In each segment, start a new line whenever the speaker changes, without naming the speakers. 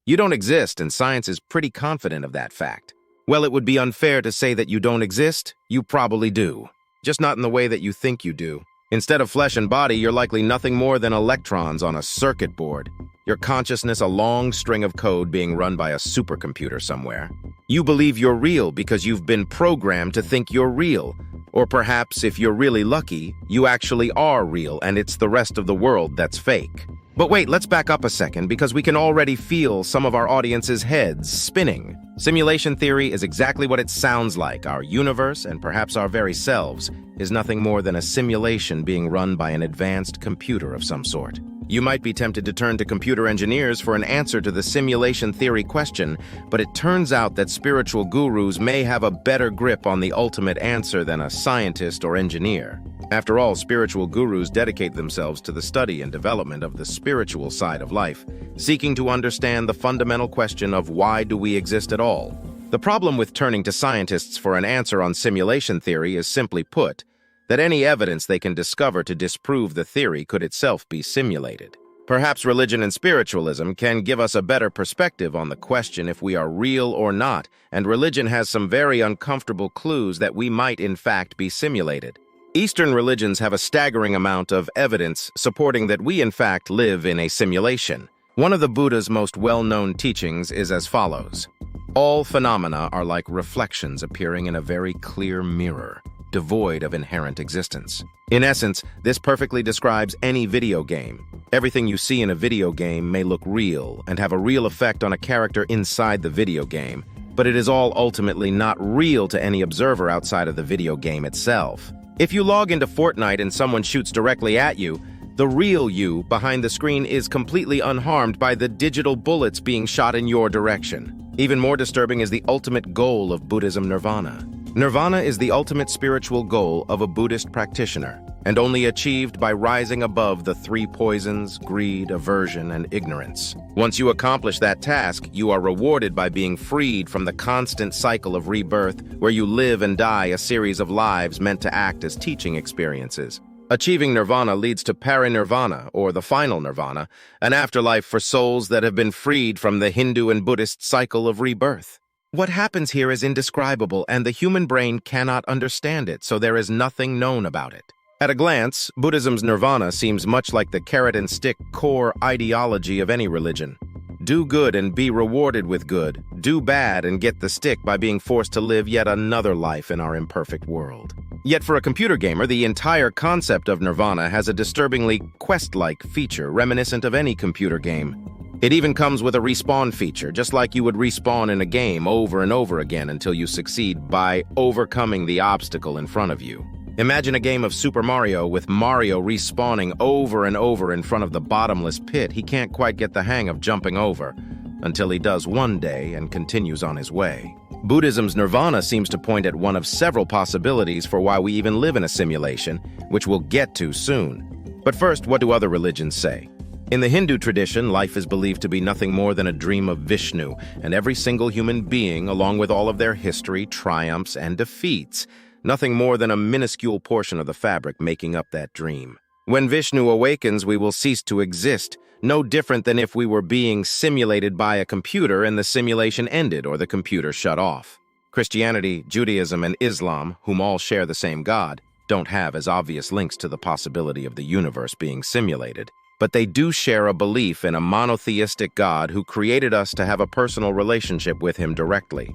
You don't exist, and science is pretty confident of that fact. Well, it would be unfair to say that you don't exist. You probably do. Just not in the way that you think you do. Instead of flesh and body, you're likely nothing more than electrons on a circuit board. Your consciousness a long string of code being run by a supercomputer somewhere. You believe you're real because you've been programmed to think you're real. Or perhaps, if you're really lucky, you actually are real and it's the rest of the world that's fake. But wait, let's back up a second because we can already feel some of our audience's heads spinning. Simulation theory is exactly what it sounds like. Our universe, and perhaps our very selves, is nothing more than a simulation being run by an advanced computer of some sort. You might be tempted to turn to computer engineers for an answer to the simulation theory question, but it turns out that spiritual gurus may have a better grip on the ultimate answer than a scientist or engineer. After all, spiritual gurus dedicate themselves to the study and development of the spiritual side of life, seeking to understand the fundamental question of why do we exist at all. The problem with turning to scientists for an answer on simulation theory is, simply put, that any evidence they can discover to disprove the theory could itself be simulated. Perhaps religion and spiritualism can give us a better perspective on the question if we are real or not, and religion has some very uncomfortable clues that we might in fact be simulated. Eastern religions have a staggering amount of evidence supporting that we in fact live in a simulation. One of the Buddha's most well-known teachings is as follows: all phenomena are like reflections appearing in a very clear mirror, devoid of inherent existence. In essence, this perfectly describes any video game. Everything you see in a video game may look real and have a real effect on a character inside the video game, but it is all ultimately not real to any observer outside of the video game itself. If you log into Fortnite and someone shoots directly at you, the real you behind the screen is completely unharmed by the digital bullets being shot in your direction. Even more disturbing is the ultimate goal of Buddhism, nirvana. Nirvana is the ultimate spiritual goal of a Buddhist practitioner, and only achieved by rising above the three poisons, greed, aversion, and ignorance. Once you accomplish that task, you are rewarded by being freed from the constant cycle of rebirth, where you live and die a series of lives meant to act as teaching experiences. Achieving nirvana leads to parinirvana, or the final nirvana, an afterlife for souls that have been freed from the Hindu and Buddhist cycle of rebirth. What happens here is indescribable, and the human brain cannot understand it, so there is nothing known about it. At a glance, Buddhism's nirvana seems much like the carrot-and-stick core ideology of any religion. Do good and be rewarded with good. Do bad and get the stick by being forced to live yet another life in our imperfect world. Yet for a computer gamer, the entire concept of nirvana has a disturbingly quest-like feature reminiscent of any computer game. It even comes with a respawn feature, just like you would respawn in a game over and over again until you succeed by overcoming the obstacle in front of you. Imagine a game of Super Mario with Mario respawning over and over in front of the bottomless pit he can't quite get the hang of jumping over, until he does one day and continues on his way. Buddhism's nirvana seems to point at one of several possibilities for why we even live in a simulation, which we'll get to soon. But first, what do other religions say? In the Hindu tradition, life is believed to be nothing more than a dream of Vishnu, and every single human being, along with all of their history, triumphs, and defeats, nothing more than a minuscule portion of the fabric making up that dream. When Vishnu awakens, we will cease to exist, no different than if we were being simulated by a computer and the simulation ended or the computer shut off. Christianity, Judaism, and Islam, whom all share the same God, don't have as obvious links to the possibility of the universe being simulated. But they do share a belief in a monotheistic God who created us to have a personal relationship with him directly.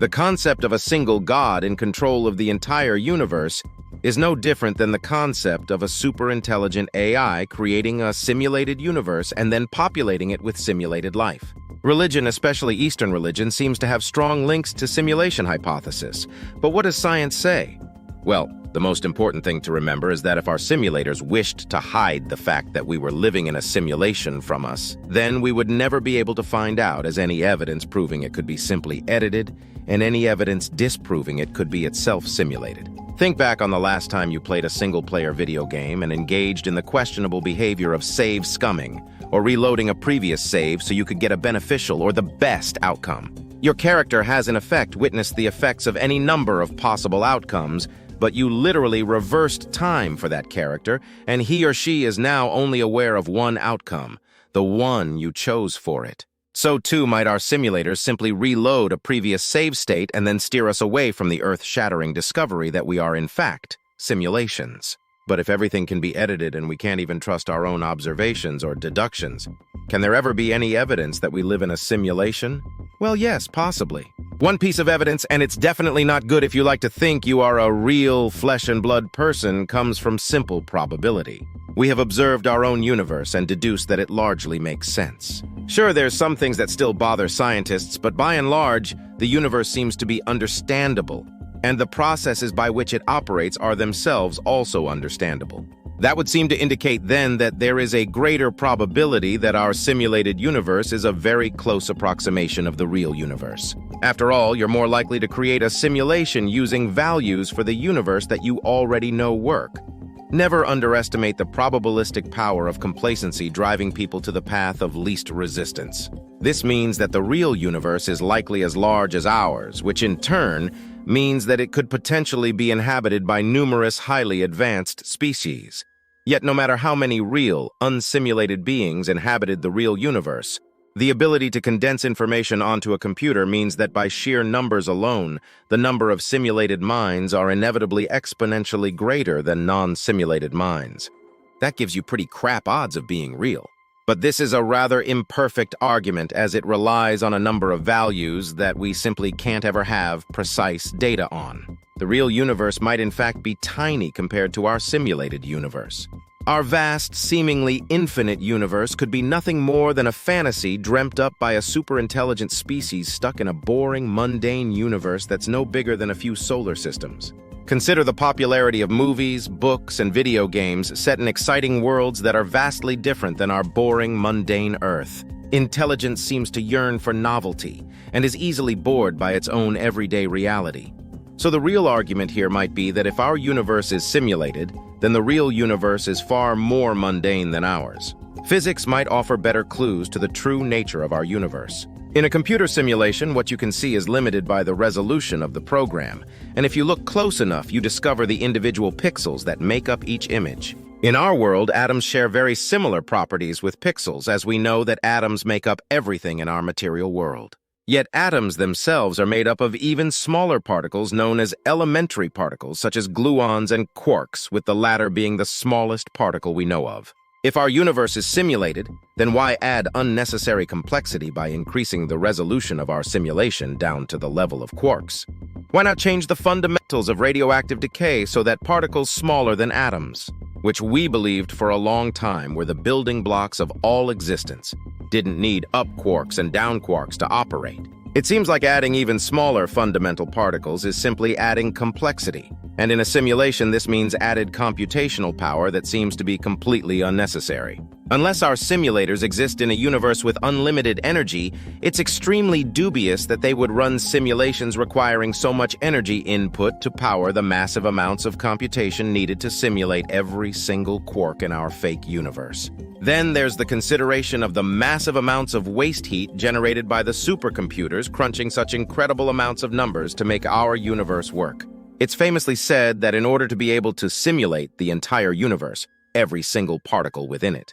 The concept of a single God in control of the entire universe is no different than the concept of a super-intelligent AI creating a simulated universe and then populating it with simulated life. Religion, especially Eastern religion, seems to have strong links to simulation hypothesis. But what does science say? Well, the most important thing to remember is that if our simulators wished to hide the fact that we were living in a simulation from us, then we would never be able to find out, as any evidence proving it could be simply edited, and any evidence disproving it could be itself simulated. Think back on the last time you played a single-player video game and engaged in the questionable behavior of save scumming, or reloading a previous save so you could get a beneficial or the best outcome. Your character has in effect witnessed the effects of any number of possible outcomes, but you literally reversed time for that character, and he or she is now only aware of one outcome, the one you chose for it. So too might our simulators simply reload a previous save state and then steer us away from the earth-shattering discovery that we are in fact simulations. But if everything can be edited and we can't even trust our own observations or deductions, can there ever be any evidence that we live in a simulation? Well, yes, possibly. One piece of evidence, and it's definitely not good if you like to think you are a real flesh and blood person, comes from simple probability. We have observed our own universe and deduced that it largely makes sense. Sure, there's some things that still bother scientists, but by and large, the universe seems to be understandable, and the processes by which it operates are themselves also understandable. That would seem to indicate then that there is a greater probability that our simulated universe is a very close approximation of the real universe. After all, you're more likely to create a simulation using values for the universe that you already know work. Never underestimate the probabilistic power of complacency driving people to the path of least resistance. This means that the real universe is likely as large as ours, which in turn means that it could potentially be inhabited by numerous highly advanced species. Yet no matter how many real, unsimulated beings inhabited the real universe, the ability to condense information onto a computer means that by sheer numbers alone, the number of simulated minds are inevitably exponentially greater than non-simulated minds. That gives you pretty crap odds of being real. But this is a rather imperfect argument as it relies on a number of values that we simply can't ever have precise data on. The real universe might in fact be tiny compared to our simulated universe. Our vast, seemingly infinite universe could be nothing more than a fantasy dreamt up by a super-intelligent species stuck in a boring, mundane universe that's no bigger than a few solar systems. Consider the popularity of movies, books, and video games set in exciting worlds that are vastly different than our boring, mundane Earth. Intelligence seems to yearn for novelty and is easily bored by its own everyday reality. So the real argument here might be that if our universe is simulated, then the real universe is far more mundane than ours. Physics might offer better clues to the true nature of our universe. In a computer simulation, what you can see is limited by the resolution of the program, and if you look close enough, you discover the individual pixels that make up each image. In our world, atoms share very similar properties with pixels, as we know that atoms make up everything in our material world. Yet atoms themselves are made up of even smaller particles known as elementary particles, such as gluons and quarks, with the latter being the smallest particle we know of. If our universe is simulated, then why add unnecessary complexity by increasing the resolution of our simulation down to the level of quarks? Why not change the fundamentals of radioactive decay so that particles smaller than atoms, which we believed for a long time were the building blocks of all existence, didn't need up quarks and down quarks to operate? It seems like adding even smaller fundamental particles is simply adding complexity. And in a simulation, this means added computational power that seems to be completely unnecessary. Unless our simulators exist in a universe with unlimited energy, it's extremely dubious that they would run simulations requiring so much energy input to power the massive amounts of computation needed to simulate every single quark in our fake universe. Then there's the consideration of the massive amounts of waste heat generated by the supercomputers crunching such incredible amounts of numbers to make our universe work. It's famously said that in order to be able to simulate the entire universe, every single particle within it,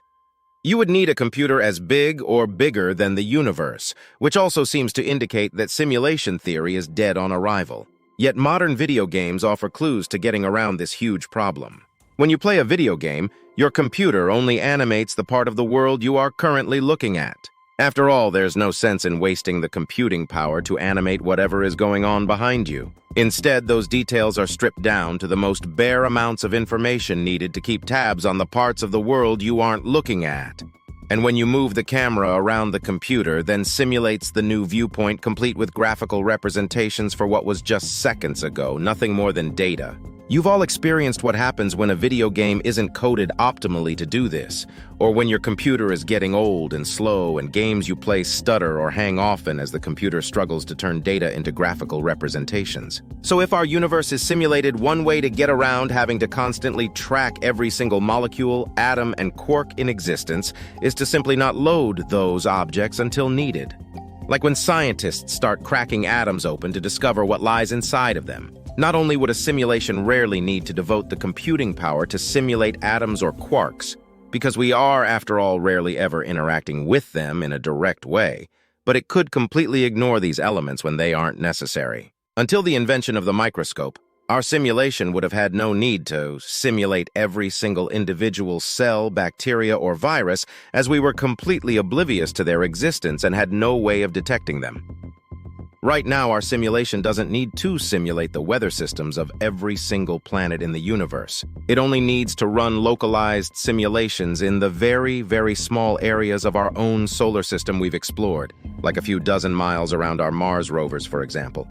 you would need a computer as big or bigger than the universe, which also seems to indicate that simulation theory is dead on arrival. Yet modern video games offer clues to getting around this huge problem. When you play a video game, your computer only animates the part of the world you are currently looking at. After all, there's no sense in wasting the computing power to animate whatever is going on behind you. Instead, those details are stripped down to the most bare amounts of information needed to keep tabs on the parts of the world you aren't looking at. And when you move the camera around the computer, then simulates the new viewpoint complete with graphical representations for what was just seconds ago, nothing more than data. You've all experienced what happens when a video game isn't coded optimally to do this, or when your computer is getting old and slow and games you play stutter or hang often as the computer struggles to turn data into graphical representations. So if our universe is simulated, one way to get around having to constantly track every single molecule, atom, and quark in existence is to simply not load those objects until needed. Like when scientists start cracking atoms open to discover what lies inside of them. Not only would a simulation rarely need to devote the computing power to simulate atoms or quarks, because we are, after all, rarely ever interacting with them in a direct way, but it could completely ignore these elements when they aren't necessary. Until the invention of the microscope, our simulation would have had no need to simulate every single individual cell, bacteria, or virus, as we were completely oblivious to their existence and had no way of detecting them. Right now, our simulation doesn't need to simulate the weather systems of every single planet in the universe. It only needs to run localized simulations in the very, very small areas of our own solar system we've explored, like a few dozen miles around our Mars rovers, for example.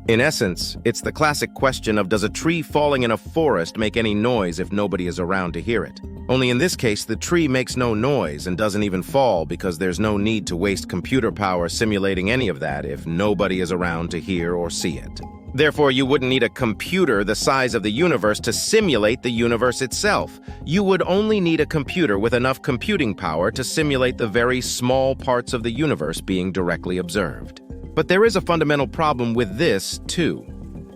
In essence, it's the classic question of, does a tree falling in a forest make any noise if nobody is around to hear it? Only in this case, the tree makes no noise and doesn't even fall because there's no need to waste computer power simulating any of that if nobody is around to hear or see it. Therefore, you wouldn't need a computer the size of the universe to simulate the universe itself. You would only need a computer with enough computing power to simulate the very small parts of the universe being directly observed. But there is a fundamental problem with this, too.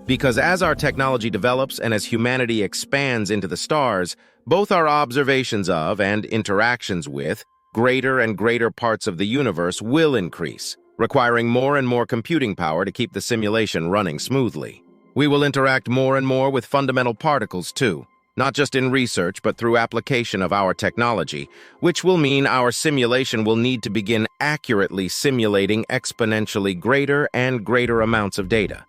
Because as our technology develops and as humanity expands into the stars, both our observations of and interactions with greater and greater parts of the universe will increase, requiring more and more computing power to keep the simulation running smoothly. We will interact more and more with fundamental particles, too, not just in research but through application of our technology, which will mean our simulation will need to begin accurately simulating exponentially greater and greater amounts of data.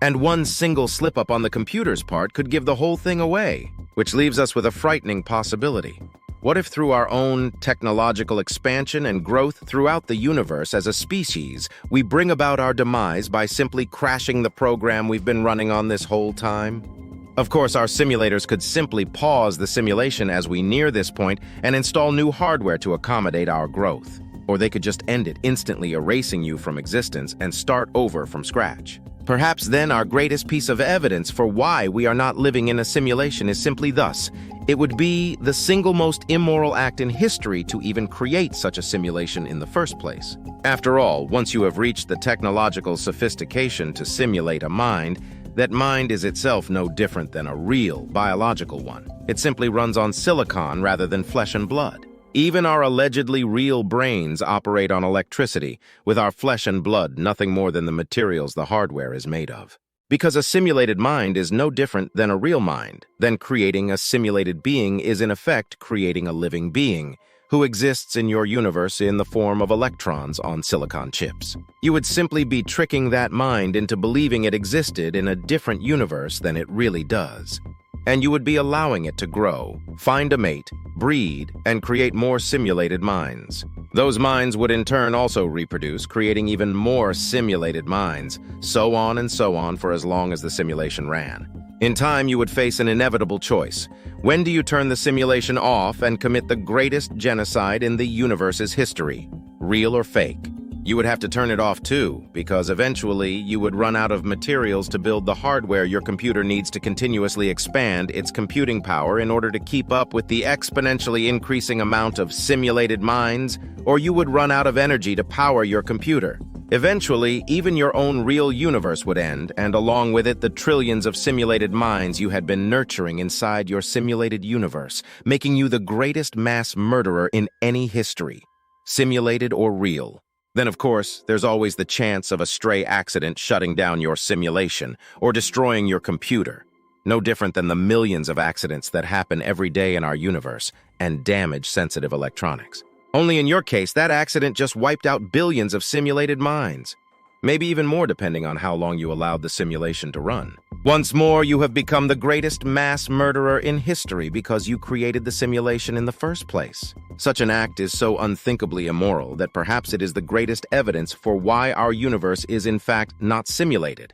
And one single slip-up on the computer's part could give the whole thing away, which leaves us with a frightening possibility. What if through our own technological expansion and growth throughout the universe as a species, we bring about our demise by simply crashing the program we've been running on this whole time? Of course, our simulators could simply pause the simulation as we near this point and install new hardware to accommodate our growth. Or they could just end it, instantly erasing you from existence and start over from scratch. Perhaps then our greatest piece of evidence for why we are not living in a simulation is simply thus: it would be the single most immoral act in history to even create such a simulation in the first place. After all, once you have reached the technological sophistication to simulate a mind, that mind is itself no different than a real, biological one. It simply runs on silicon rather than flesh and blood. Even our allegedly real brains operate on electricity, with our flesh and blood nothing more than the materials the hardware is made of. Because a simulated mind is no different than a real mind, then creating a simulated being is in effect creating a living being, who exists in your universe in the form of electrons on silicon chips. You would simply be tricking that mind into believing it existed in a different universe than it really does. And you would be allowing it to grow, find a mate, breed, and create more simulated minds. Those minds would in turn also reproduce, creating even more simulated minds, so on and so on for as long as the simulation ran. In time, you would face an inevitable choice. When do you turn the simulation off and commit the greatest genocide in the universe's history? Real or fake? You would have to turn it off too, because eventually you would run out of materials to build the hardware your computer needs to continuously expand its computing power in order to keep up with the exponentially increasing amount of simulated minds, or you would run out of energy to power your computer. Eventually, even your own real universe would end, and along with it the trillions of simulated minds you had been nurturing inside your simulated universe, making you the greatest mass murderer in any history, simulated or real. Then, of course, there's always the chance of a stray accident shutting down your simulation or destroying your computer. No different than the millions of accidents that happen every day in our universe and damage sensitive electronics. Only in your case, that accident just wiped out billions of simulated minds. Maybe even more depending on how long you allowed the simulation to run. Once more, you have become the greatest mass murderer in history because you created the simulation in the first place. Such an act is so unthinkably immoral that perhaps it is the greatest evidence for why our universe is in fact not simulated.